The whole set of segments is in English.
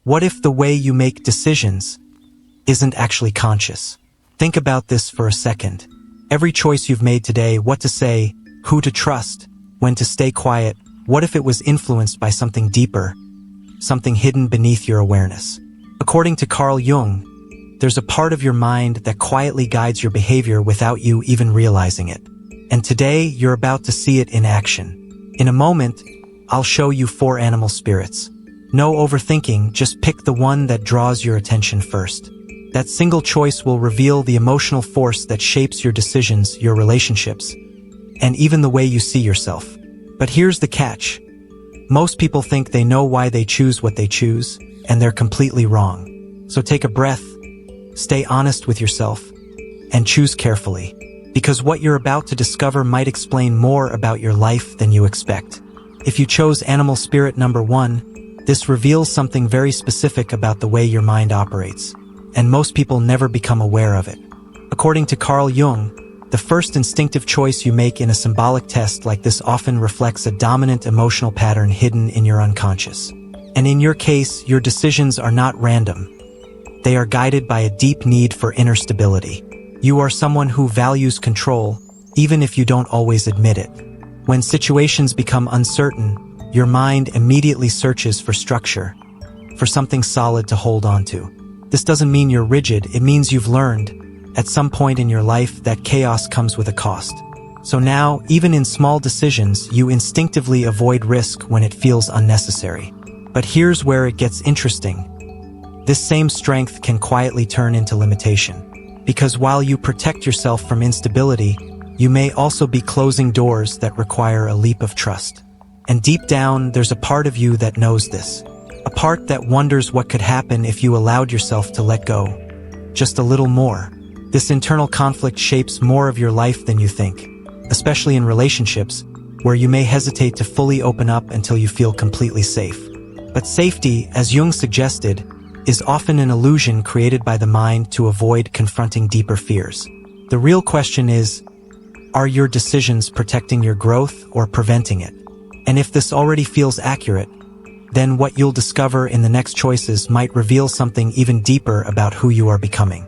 What if the way you make decisions isn't actually conscious? Think about this for a second. Every choice you've made today, what to say, who to trust, when to stay quiet, what if it was influenced by something deeper, something hidden beneath your awareness? According to Carl Jung, there's a part of your mind that quietly guides your behavior without you even realizing it. And today, you're about to see it in action. In a moment, I'll show you 4 animal spirits. No overthinking, just pick the one that draws your attention first. That single choice will reveal the emotional force that shapes your decisions, your relationships, and even the way you see yourself. But here's the catch. Most people think they know why they choose what they choose, and they're completely wrong. So take a breath, stay honest with yourself, and choose carefully. Because what you're about to discover might explain more about your life than you expect. If you chose animal spirit number 1, this reveals something very specific about the way your mind operates, and most people never become aware of it. According to Carl Jung, the first instinctive choice you make in a symbolic test like this often reflects a dominant emotional pattern hidden in your unconscious. And in your case, your decisions are not random. They are guided by a deep need for inner stability. You are someone who values control, even if you don't always admit it. When situations become uncertain, your mind immediately searches for structure, for something solid to hold on to. This doesn't mean you're rigid, it means you've learned, at some point in your life, that chaos comes with a cost. So now, even in small decisions, you instinctively avoid risk when it feels unnecessary. But here's where it gets interesting. This same strength can quietly turn into limitation. Because while you protect yourself from instability, you may also be closing doors that require a leap of trust. And deep down, there's a part of you that knows this. A part that wonders what could happen if you allowed yourself to let go. Just a little more. This internal conflict shapes more of your life than you think, especially in relationships, where you may hesitate to fully open up until you feel completely safe. But safety, as Jung suggested, is often an illusion created by the mind to avoid confronting deeper fears. The real question is, are your decisions protecting your growth or preventing it? And if this already feels accurate, then what you'll discover in the next choices might reveal something even deeper about who you are becoming.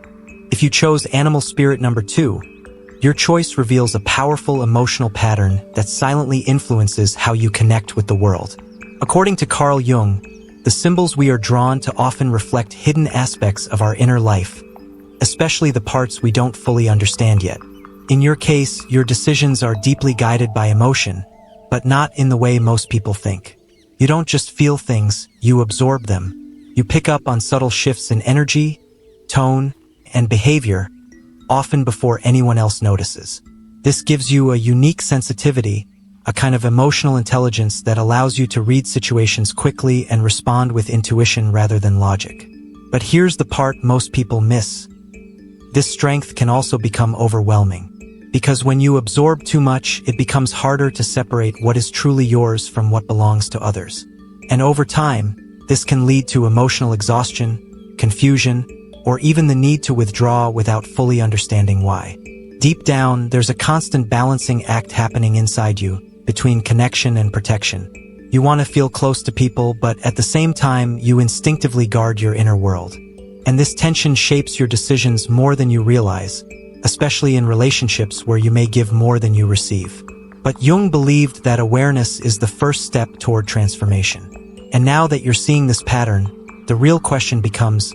If you chose animal spirit number 2, your choice reveals a powerful emotional pattern that silently influences how you connect with the world. According to Carl Jung, the symbols we are drawn to often reflect hidden aspects of our inner life, especially the parts we don't fully understand yet. In your case, your decisions are deeply guided by emotion, but not in the way most people think. You don't just feel things, you absorb them. You pick up on subtle shifts in energy, tone, and behavior, often before anyone else notices. This gives you a unique sensitivity, a kind of emotional intelligence that allows you to read situations quickly and respond with intuition rather than logic. But here's the part most people miss. This strength can also become overwhelming. Because when you absorb too much, it becomes harder to separate what is truly yours from what belongs to others. And over time, this can lead to emotional exhaustion, confusion, or even the need to withdraw without fully understanding why. Deep down, there's a constant balancing act happening inside you, between connection and protection. You want to feel close to people, but at the same time, you instinctively guard your inner world. And this tension shapes your decisions more than you realize, especially in relationships where you may give more than you receive. But Jung believed that awareness is the first step toward transformation. And now that you're seeing this pattern, the real question becomes,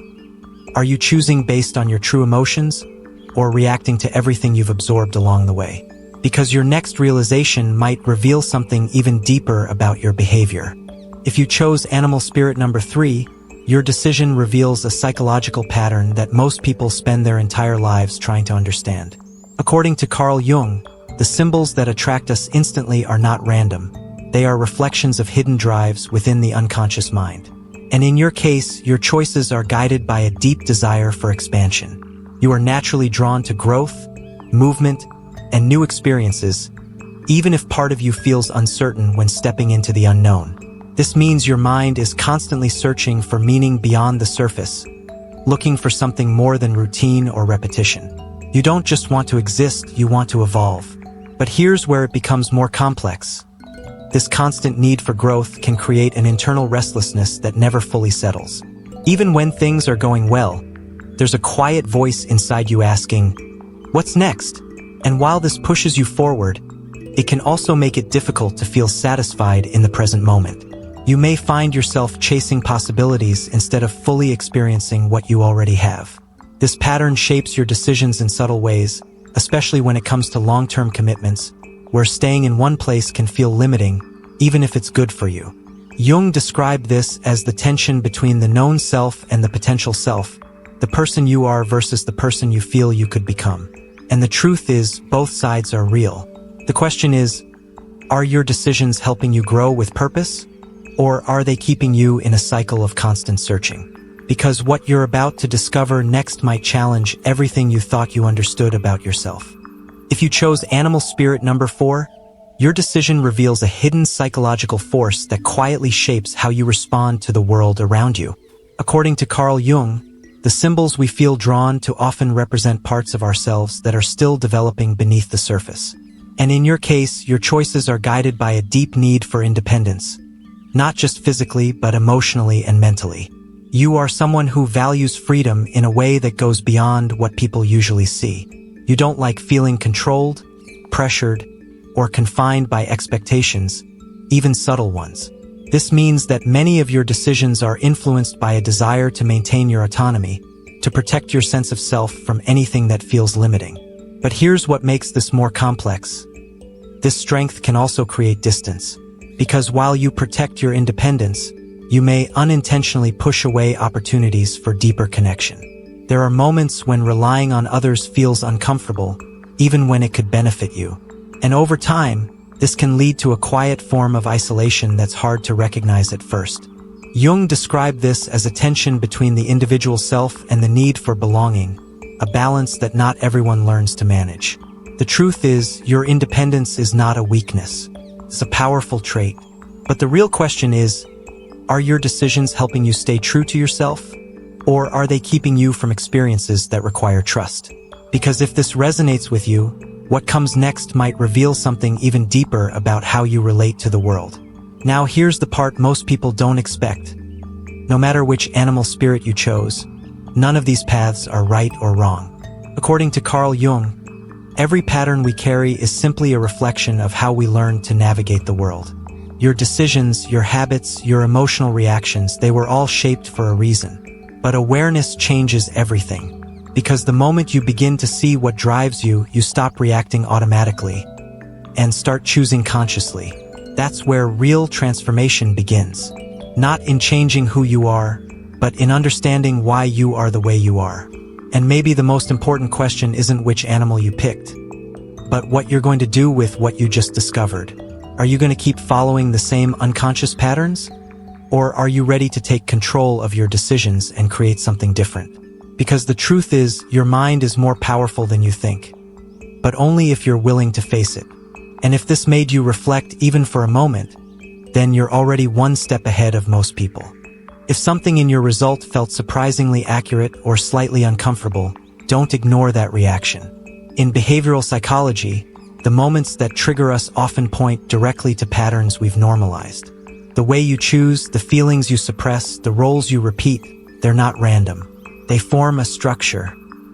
are you choosing based on your true emotions, or reacting to everything you've absorbed along the way? Because your next realization might reveal something even deeper about your behavior. If you chose animal spirit number 3, your decision reveals a psychological pattern that most people spend their entire lives trying to understand. According to Carl Jung, the symbols that attract us instantly are not random. They are reflections of hidden drives within the unconscious mind. And in your case, your choices are guided by a deep desire for expansion. You are naturally drawn to growth, movement, and new experiences, even if part of you feels uncertain when stepping into the unknown. This means your mind is constantly searching for meaning beyond the surface, looking for something more than routine or repetition. You don't just want to exist, you want to evolve. But here's where it becomes more complex. This constant need for growth can create an internal restlessness that never fully settles. Even when things are going well, there's a quiet voice inside you asking, "What's next?" And while this pushes you forward, it can also make it difficult to feel satisfied in the present moment. You may find yourself chasing possibilities instead of fully experiencing what you already have. This pattern shapes your decisions in subtle ways, especially when it comes to long-term commitments, where staying in one place can feel limiting, even if it's good for you. Jung described this as the tension between the known self and the potential self, the person you are versus the person you feel you could become. And the truth is, both sides are real. The question is, are your decisions helping you grow with purpose? Or are they keeping you in a cycle of constant searching? Because what you're about to discover next might challenge everything you thought you understood about yourself. If you chose animal spirit number 4, your decision reveals a hidden psychological force that quietly shapes how you respond to the world around you. According to Carl Jung, the symbols we feel drawn to often represent parts of ourselves that are still developing beneath the surface. And in your case, your choices are guided by a deep need for independence, not just physically, but emotionally and mentally. You are someone who values freedom in a way that goes beyond what people usually see. You don't like feeling controlled, pressured, or confined by expectations, even subtle ones. This means that many of your decisions are influenced by a desire to maintain your autonomy, to protect your sense of self from anything that feels limiting. But here's what makes this more complex. This strength can also create distance, because while you protect your independence, you may unintentionally push away opportunities for deeper connection. There are moments when relying on others feels uncomfortable, even when it could benefit you. And over time, this can lead to a quiet form of isolation that's hard to recognize at first. Jung described this as a tension between the individual self and the need for belonging, a balance that not everyone learns to manage. The truth is, your independence is not a weakness. It's a powerful trait. But the real question is, are your decisions helping you stay true to yourself? Or are they keeping you from experiences that require trust? Because if this resonates with you, what comes next might reveal something even deeper about how you relate to the world. Now here's the part most people don't expect. No matter which animal spirit you chose, none of these paths are right or wrong. According to Carl Jung, every pattern we carry is simply a reflection of how we learn to navigate the world. Your decisions, your habits, your emotional reactions, they were all shaped for a reason. But awareness changes everything. Because the moment you begin to see what drives you, you stop reacting automatically and start choosing consciously. That's where real transformation begins. Not in changing who you are, but in understanding why you are the way you are. And maybe the most important question isn't which animal you picked, but what you're going to do with what you just discovered. Are you going to keep following the same unconscious patterns? Or are you ready to take control of your decisions and create something different? Because the truth is, your mind is more powerful than you think, but only if you're willing to face it. And if this made you reflect even for a moment, then you're already one step ahead of most people. If something in your result felt surprisingly accurate or slightly uncomfortable, don't ignore that reaction. In behavioral psychology, the moments that trigger us often point directly to patterns we've normalized. The way you choose, the feelings you suppress, the roles you repeat, they're not random. They form a structure,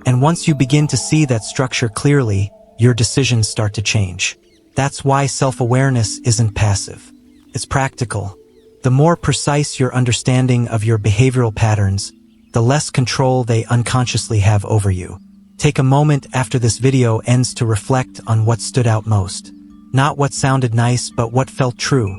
and once you begin to see that structure clearly, your decisions start to change. That's why self-awareness isn't passive. It's practical. The more precise your understanding of your behavioral patterns, the less control they unconsciously have over you. Take a moment after this video ends to reflect on what stood out most. Not what sounded nice, but what felt true.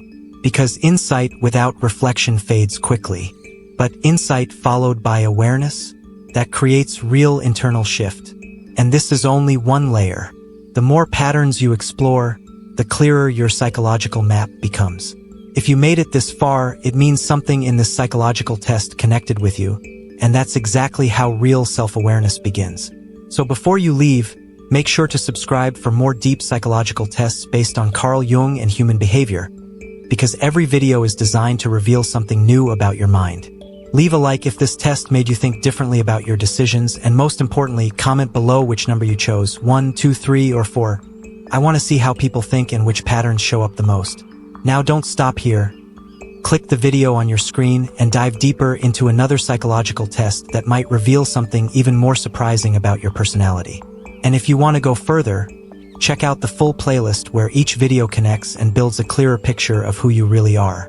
Because insight without reflection fades quickly. But insight followed by awareness, that creates real internal shift. And this is only one layer. The more patterns you explore, the clearer your psychological map becomes. If you made it this far, it means something in this psychological test connected with you, and that's exactly how real self-awareness begins. So before you leave, make sure to subscribe for more deep psychological tests based on Carl Jung and human behavior, because every video is designed to reveal something new about your mind. Leave a like if this test made you think differently about your decisions, and most importantly, comment below which number you chose, 1, 2, 3, or 4. I want to see how people think and which patterns show up the most. Now don't stop here. click the video on your screen and dive deeper into another psychological test that might reveal something even more surprising about your personality. And if you want to go further, check out the full playlist where each video connects and builds a clearer picture of who you really are.